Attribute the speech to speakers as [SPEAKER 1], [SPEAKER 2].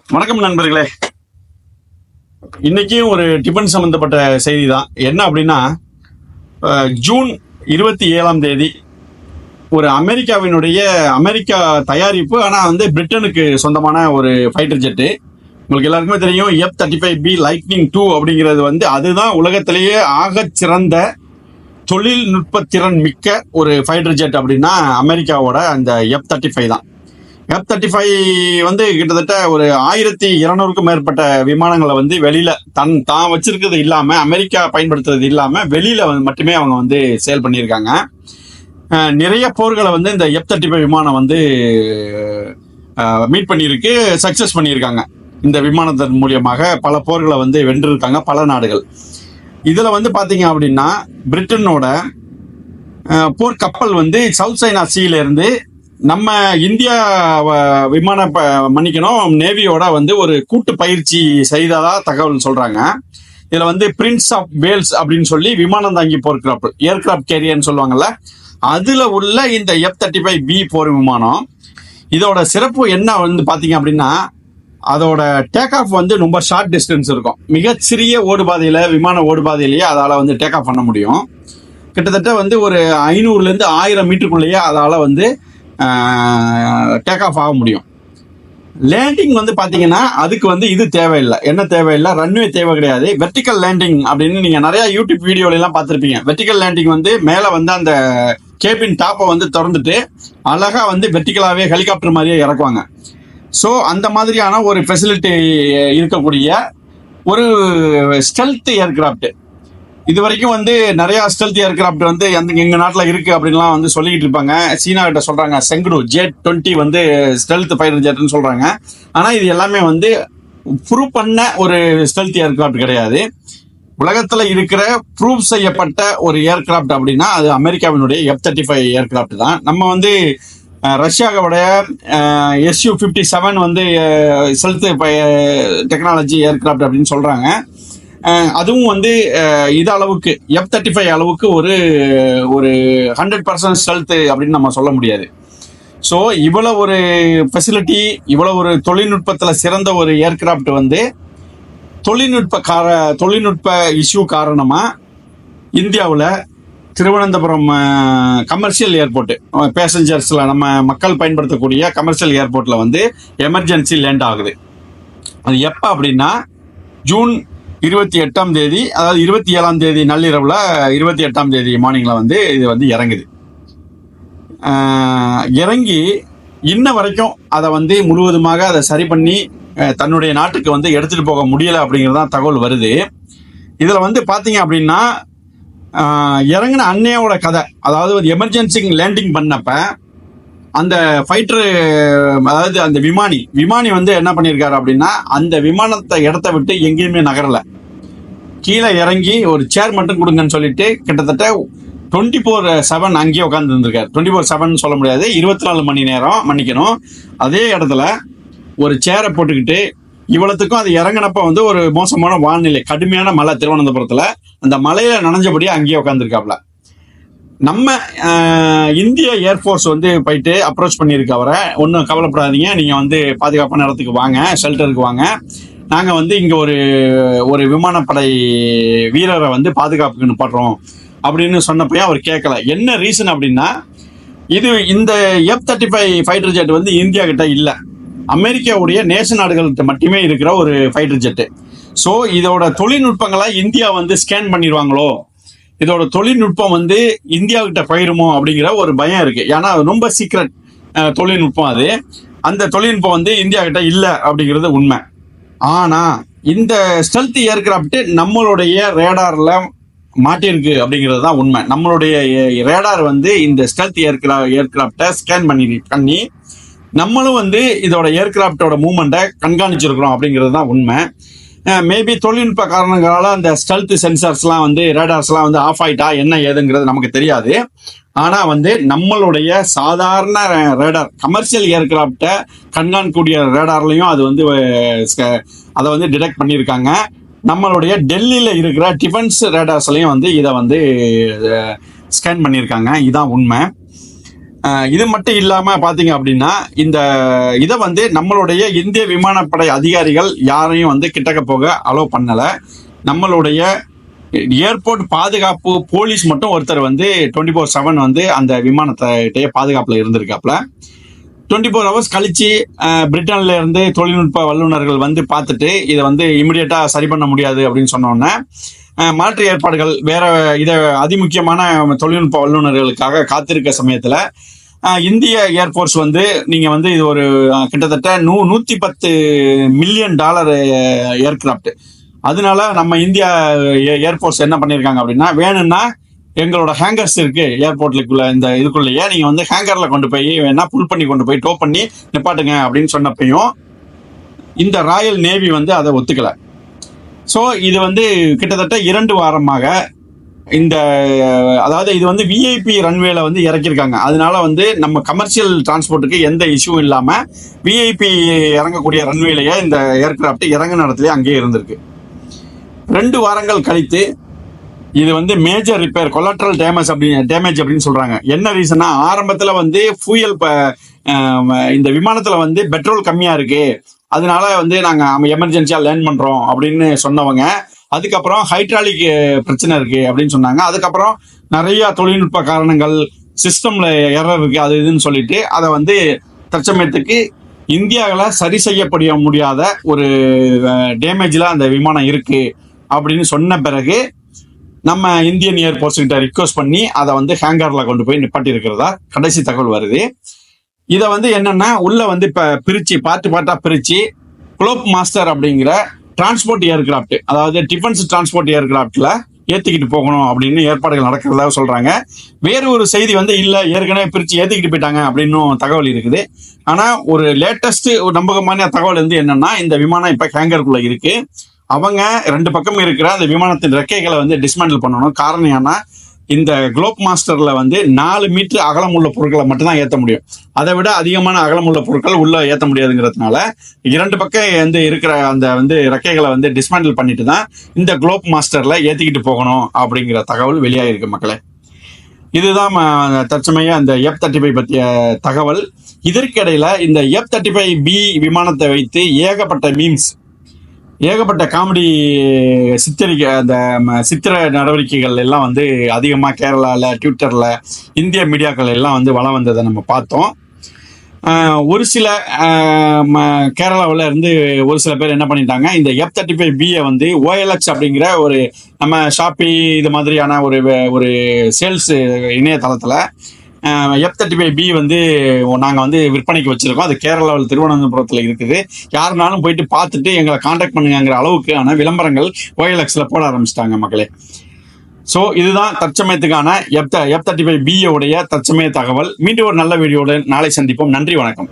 [SPEAKER 1] வணக்கம் நண்பர்களே. இன்னைக்கும் ஒரு டிஃபன் சம்பந்தப்பட்ட செய்தி தான். என்ன அப்படின்னா, ஜூன் 27 ஒரு அமெரிக்கா தயாரிப்பு, ஆனால் வந்து பிரிட்டனுக்கு சொந்தமான ஒரு ஃபைட்டர் ஜெட்டு. உங்களுக்கு எல்லாருக்குமே தெரியும், F-35B லைட்னிங் 2 அப்படிங்கிறது வந்து அதுதான் உலகத்திலேயே ஆகச் சிறந்த தொழில்நுட்பத்திறன் மிக்க ஒரு ஃபைட்டர் ஜெட் அப்படின்னா அமெரிக்காவோட அந்த F-35 தான். F-35 வந்து கிட்டத்தட்ட ஒரு 1200க்கும் மேற்பட்ட விமானங்களை வந்து வெளியில தான் வச்சிருக்கிறது இல்லாம, அமெரிக்கா பயன்படுத்துறது இல்லாம வெளியில மட்டுமே அவங்க வந்து சேல் பண்ணியிருக்காங்க. நிறைய போர்களை வந்து இந்த F-35 விமானம் வந்து மீட் பண்ணியிருக்கு, சக்சஸ் பண்ணியிருக்காங்க. இந்த விமானத்தின் மூலியமாக பல போர்களை வந்து வென்றிருக்காங்க பல நாடுகள். இதுல வந்து பாத்தீங்க அப்படின்னா, பிரிட்டனோட போர் கப்பல் வந்து சவுத் சைனா சீல இருந்து நம்ம இந்தியா நேவியோட வந்து ஒரு கூட்டு பயிற்சி செய்ததா தகவல் சொல்றாங்க. இதுல வந்து பிரின்ஸ் ஆஃப் வேல்ஸ் அப்படின்னு சொல்லி விமானம் தாங்கி போர் கப்பல், ஏர்கிராப்ட் கேரியர்னு சொல்லுவாங்கல்ல, அதுல உள்ள இந்த F-35B போர் விமானம். இதோட சிறப்பு என்ன வந்து பாத்தீங்க அப்படின்னா, அதோட டேக் ஆஃப் வந்து ரொம்ப ஷார்ட் டிஸ்டன்ஸ் இருக்கும். மிகச்சிறிய ஓடுபாதையில, விமான ஓடுபாதையிலேயே அதால வந்து டேக் ஆஃப் பண்ண முடியும். கிட்டத்தட்ட வந்து ஒரு 500லேருந்து 1000 மீட்டருக்குள்ளேயே அதால வந்து டேக் ஆஃப் ஆக முடியும். லேண்டிங் வந்து பாத்தீங்கன்னா அதுக்கு வந்து இது தேவையில்லை. என்ன தேவையில்லை? ரன்வே தேவை கிடையாது. வெர்டிக்கல் லேண்டிங் அப்படின்னு நீங்க நிறைய யூடியூப் வீடியோல எல்லாம் பார்த்துருப்பீங்க. வெர்டிக்கல் லேண்டிங் வந்து மேல வந்து அந்த கேபின் டாப்பை வந்து திறந்துட்டு அழகா வந்து வெர்டிக்கலாவே ஹெலிகாப்டர் மாதிரியே இறக்குவாங்க. ஸோ அந்த மாதிரியான ஒரு ஃபெசிலிட்டி இருக்கக்கூடிய ஒரு ஸ்டெல்த் ஏர்கிராப்ட். இது வரைக்கும் வந்து நிறைய ஸ்டெல்த் ஏர்கிராப்ட் வந்து எங்க நாட்டில் இருக்கு அப்படின்லாம் வந்து சொல்லிக்கிட்டு இருப்பாங்க. சீனா கிட்ட சொல்றாங்க செங்டு Jet-20 வந்து ஸ்டெல்த் ஃபைட்டர் ஜெட்னு சொல்றாங்க. ஆனா இது எல்லாமே வந்து ப்ரூவ் பண்ண ஒரு ஸ்டெல்த் ஏர்கிராப்ட் கிடையாது. உலகத்துல இருக்கிற ப்ரூவ் செய்யப்பட்ட ஒரு ஏர்கிராப்ட் அப்படின்னா அது அமெரிக்காவினுடைய F-35 ஏர்கிராப்ட் தான். நம்ம வந்து ரஷ்யாவோடைய Su-57 வந்து ஸ்டெல்த் டெக்னாலஜி ஏர்கிராப்ட் அப்படின்னு சொல்றாங்க. அதுவும் வந்து இது அளவுக்கு F-35 அளவுக்கு ஒரு 100% ஸ்ட்ரெல்த் அப்படின்னு நம்ம சொல்ல முடியாது. ஸோ இவ்வளவு ஒரு ஃபெசிலிட்டி, இவ்வளவு ஒரு தொழில்நுட்பத்தில் சிறந்த ஒரு ஏர்கிராப்ட் வந்து தொழில்நுட்ப இஷ்யூ காரணமா இந்தியாவில் திருவனந்தபுரம் கமர்ஷியல் ஏர்போர்ட், பேசஞ்சர்ஸ்ல நம்ம மக்கள் பயன்படுத்தக்கூடிய கமர்ஷியல் ஏர்போர்ட்ல வந்து எமர்ஜென்சி லேண்ட் ஆகுது. அது எப்போ அப்படின்னா ஜூன் 28, அதாவது 27 நள்ளிரவுல 28 மார்னிங்ல வந்து இது வந்து இறங்குது. இறங்கி இன்ன வரைக்கும் அதை வந்து முழுவதுமாக அதை சரி பண்ணி தன்னுடைய நாட்டுக்கு வந்து எடுத்துட்டு போக முடியல அப்படிங்கிறதான் தகவல் வருது. இதுல வந்து பாத்தீங்க அப்படின்னா, இறங்கின அன்னையோட கதை, அதாவது ஒரு எமர்ஜென்சி லேண்டிங் பண்ணப்ப அந்த ஃபைட்டர், அதாவது அந்த விமானி வந்து என்ன பண்ணியிருக்காரு அப்படின்னா, அந்த விமானத்தை இடத்த விட்டு எங்கேயுமே நகரல. கீழே இறங்கி ஒரு சேர் மட்டும் கொடுங்கன்னு சொல்லிட்டு கிட்டத்தட்ட 24/7 அங்கேயே உட்காந்து இருந்திருக்காரு. 24/7 சொல்ல முடியாது, 24 மணி நேரம், மன்னிக்கணும். அதே இடத்துல ஒரு சேரை போட்டுக்கிட்டு இவ்வளவுக்கும் அது இறங்கினப்ப வந்து ஒரு மோசமான வானிலை, கடுமையான மழை திருவனந்தபுரத்துல, அந்த மலையில நனைஞ்சபடியே அங்கேயே உட்காந்துருக்காப்ல. நம்ம இந்திய ஏர்ஃபோர்ஸ் வந்து போயிட்டு அப்ரோச் பண்ணியிருக்கு அவரை. ஒன்றும் கவலைப்படாதீங்க, நீங்கள் வந்து பாதுகாப்பான இடத்துக்கு வாங்க, ஷெல்டருக்கு வாங்க, நாங்கள் வந்து இங்கே ஒரு விமானப்படை வீரரை வந்து பாதுகாப்புக்கு நிப்பாட்டுறோம் அப்படின்னு சொன்னப்போ அவர் கேட்கல. என்ன ரீசன் அப்படின்னா, இந்த F-35 ஃபைட்டர் ஜெட் வந்து இந்தியா கிட்ட இல்லை, அமெரிக்காவுடைய நேச நாடுகள்கிட்ட மட்டுமே இருக்கிற ஒரு ஃபைட்டர் ஜெட்டு. ஸோ இதோட தொழில்நுட்பங்களை இந்தியா வந்து ஸ்கேன் பண்ணிடுவாங்களோ, இதோட தொழில்நுட்பம் வந்து இந்தியாவுக்கிட்ட போயிருமோ அப்படிங்கிற ஒரு பயம் இருக்கு. ஏன்னா ரொம்ப சீக்ரெட் தொழில்நுட்பம் அது. அந்த தொழில்நுட்பம் வந்து இந்தியா கிட்ட இல்லை அப்படிங்கிறது உண்மை. ஆனா இந்த ஸ்டெல்த் ஏர்கிராப்ட் நம்மளுடைய ரேடார்ல மாட்டிருக்கு அப்படிங்கிறது தான் உண்மை. நம்மளுடைய ரேடார் வந்து இந்த ஸ்டெல்த் ஏர்கிராப்டை ஸ்கேன் பண்ணி நம்மளும் வந்து இதோட ஏர்கிராப்டோட மூவ்மெண்ட்டை கண்காணிச்சிருக்கிறோம் அப்படிங்கிறது தான் உண்மை. மேபி தொழில்நுட்ப காரணங்களால அந்த ஸ்டெல்த் சென்சார்ஸ்லாம் வந்து ரேடார்ஸ்லாம் வந்து ஆஃப் ஆயிட்டா என்ன ஏதுங்கிறது நமக்கு தெரியாது. ஆனா வந்து நம்மளுடைய சாதாரண ரேடார், கமர்ஷியல் ஏர்கிராப்டை கண்காணிக்கூடிய ரேடார்லையும் அது வந்து அதை வந்து டிடெக்ட் பண்ணியிருக்காங்க. நம்மளுடைய டெல்லியில இருக்கிற டிஃபென்ஸ் ரேடார்ஸ்லையும் வந்து இதை வந்து ஸ்கேன் பண்ணியிருக்காங்க. இதுதான் உண்மை. இது மட்டும் இல்லாம பாத்தீங்க அப்படின்னா இந்த இதை வந்து நம்மளுடைய இந்திய விமானப்படை அதிகாரிகள் யாரையும் வந்து கிட்டக்க போக அலோவ் பண்ணல. நம்மளுடைய ஏர்போர்ட் பாதுகாப்பு போலீஸ் மட்டும் ஒருத்தர் வந்து 24/7 வந்து அந்த விமானத்தையே பாதுகாப்புல இருந்திருக்காப்ல. 24 ஹவர்ஸ் கழிச்சு பிரிட்டன்ல இருந்து தொழில்நுட்ப வல்லுநர்கள் வந்து பார்த்துட்டு இதை வந்து இமிடியேட்டா சரி பண்ண முடியாது அப்படின்னு சொன்னோன்னே மாற்று ஏற்பாடுகள் வேற இதை அதிமுக்கியமான தொழில்நுட்ப வல்லுநர்களுக்காக காத்திருக்க சமயத்துல இந்திய ஏர்போர்ஸ் வந்து நீங்க வந்து இது ஒரு கிட்டத்தட்ட $110 மில்லியன் ஏர்கிராப்ட். அதனால நம்ம இந்தியா ஏர்போர்ஸ் என்ன பண்ணிருக்காங்க அப்படின்னா, வேணும்னா எங்களோட ஹேங்கர்ஸ் இருக்கு ஏர்போர்ட்லுக்குள்ள இந்த இதுக்குள்ளேயே நீங்க வந்து ஹேங்கர்ல கொண்டு போய் வேணா புல் பண்ணி கொண்டு போய் டோ பண்ணி நிப்பாட்டுங்க அப்படின்னு சொன்னப்பையும் இந்த ராயல் நேவி வந்து அதை ஒத்துக்கல. ஸோ இது வந்து கிட்டத்தட்ட 2 வாரமாக இந்த அதாவது இது வந்து விஐபி ரன்வேல வந்து இறக்கியிருக்காங்க. அதனால வந்து நம்ம கமர்ஷியல் டிரான்ஸ்போர்ட்டுக்கு எந்த இஷ்யூ இல்லாம விஐபி இறங்கக்கூடிய ரன்வேலையே இந்த ஏர்கிராப்ட் இறங்குன இடத்துலயே அங்கேயே இருந்திருக்கு. 2 வாரங்கள் கழித்து இது வந்து மேஜர் ரிப்பேர் கொலாட்ரல் டேமேஜ் அப்படின்னு சொல்றாங்க. என்ன ரீசனா, ஆரம்பத்துல வந்து ஃபியூயல் இந்த விமானத்துல வந்து பெட்ரோல் கம்மியா இருக்கு, அதனால வந்து நாங்க எமர்ஜென்சியா லேண்ட் பண்றோம் அப்படின்னு சொன்னவங்க, அதுக்கப்புறம் ஹைட்ராலிக் பிரச்சனை இருக்கு அப்படின்னு சொன்னாங்க. அதுக்கப்புறம் நிறைய தொழில்நுட்ப காரணங்கள், சிஸ்டம்ல எரர் இருக்கு, அது இதுன்னு சொல்லிட்டு அதை வந்து தற்சமயத்துக்கு இந்தியாவில் சரி செய்யப்பட முடியாத ஒரு டேமேஜ்ல அந்த விமானம் இருக்கு அப்படின்னு சொன்ன பிறகு நம்ம இந்தியன் ஏர்போர்ட்ஸ் கிட்ட ரிக்வஸ்ட் பண்ணி அதை வந்து ஹேங்கர்ல கொண்டு போய் நிப்பாட்டி இருக்கிறதா கடைசி தகவல் வருது. இதை வந்து என்னன்னா உள்ள வந்து இப்ப பிரிச்சு பார்ட்டா பிரிச்சு குளோப் மாஸ்டர் அப்படிங்கிற டிரான்ஸ்போர்ட் ஏர்கிராப்ட், அதாவது டிஃபென்ஸ் டிரான்ஸ்போர்ட் ஏர்கிராப்ட்ல ஏத்திக்கிட்டு போகணும் அப்படின்னு ஏற்பாடுகள் நடக்கிறதா சொல்றாங்க. வேறு ஒரு செய்தி வந்து இல்ல, ஏற்கனவே பிரிச்சு ஏத்திக்கிட்டு போயிட்டாங்க அப்படின்னு தகவல் இருக்குது. ஆனா ஒரு லேட்டஸ்ட் நம்பகமான தகவல் வந்து என்னன்னா, இந்த விமானம் இப்ப ஹேங்கருக்குள்ள இருக்கு. அவங்க 2 பக்கம் இருக்கிற அந்த விமானத்தின் ரெக்கைகளை வந்து டிஸ்மேண்டில் பண்ணணும். காரணம் ஏன்னா இந்த குளோப் மாஸ்டர்ல வந்து 4 மீட்டர் அகலம் உள்ள பொருட்களை மட்டும்தான் ஏற்ற முடியும். அதை விட அதிகமான அகலம் உள்ள பொருட்கள் உள்ள ஏற்ற முடியாதுங்கிறதுனால 2 பக்கம் வந்து இருக்கிற அந்த வந்து ரெக்கைகளை வந்து டிஸ்மேண்டில் பண்ணிட்டு தான் இந்த குளோப் மாஸ்டர்ல ஏத்திக்கிட்டு போகணும் அப்படிங்கிற தகவல் வெளியாகிருக்கு மக்களே. இதுதான் தற்சமயம் அந்த F-35 பற்றிய தகவல். இதற்கிடையில இந்த F-35B விமானத்தை வைத்து ஏகப்பட்ட மீம்ஸ், ஏகப்பட்ட காமெடி அந்த சித்திர நடவடிக்கைகள் எல்லாம் வந்து அதிகமாக கேரளாவில் ட்விட்டரில் இந்திய மீடியாக்கள் எல்லாம் வந்து வளம் வந்ததை நம்ம பார்த்தோம். ஒரு சில கேரளாவில் இருந்து ஒரு சில பேர் என்ன பண்ணிட்டாங்க, இந்த F-35B வந்து OLX அப்படிங்கிற ஒரு நம்ம ஷாப்பி இது மாதிரியான ஒரு சேல்ஸ் இணையதளத்தில் F-35B வந்து நாங்கள் வந்து விற்பனைக்கு வச்சிருக்கோம், அது கேரளாவில் திருவனந்தபுரத்தில் இருக்குது, யாருனாலும் போயிட்டு பார்த்துட்டு எங்களை கான்டாக்ட் பண்ணுங்கிற அளவுக்கான விளம்பரங்கள் OLXல போட ஆரம்பிச்சிட்டாங்க மக்களே. ஸோ இதுதான் தற்சமயத்துக்கான F-35B உடைய தற்சமய தகவல். மீண்டும் ஒரு நல்ல வீடியோவுடன் நாளை சந்திப்போம். நன்றி, வணக்கம்.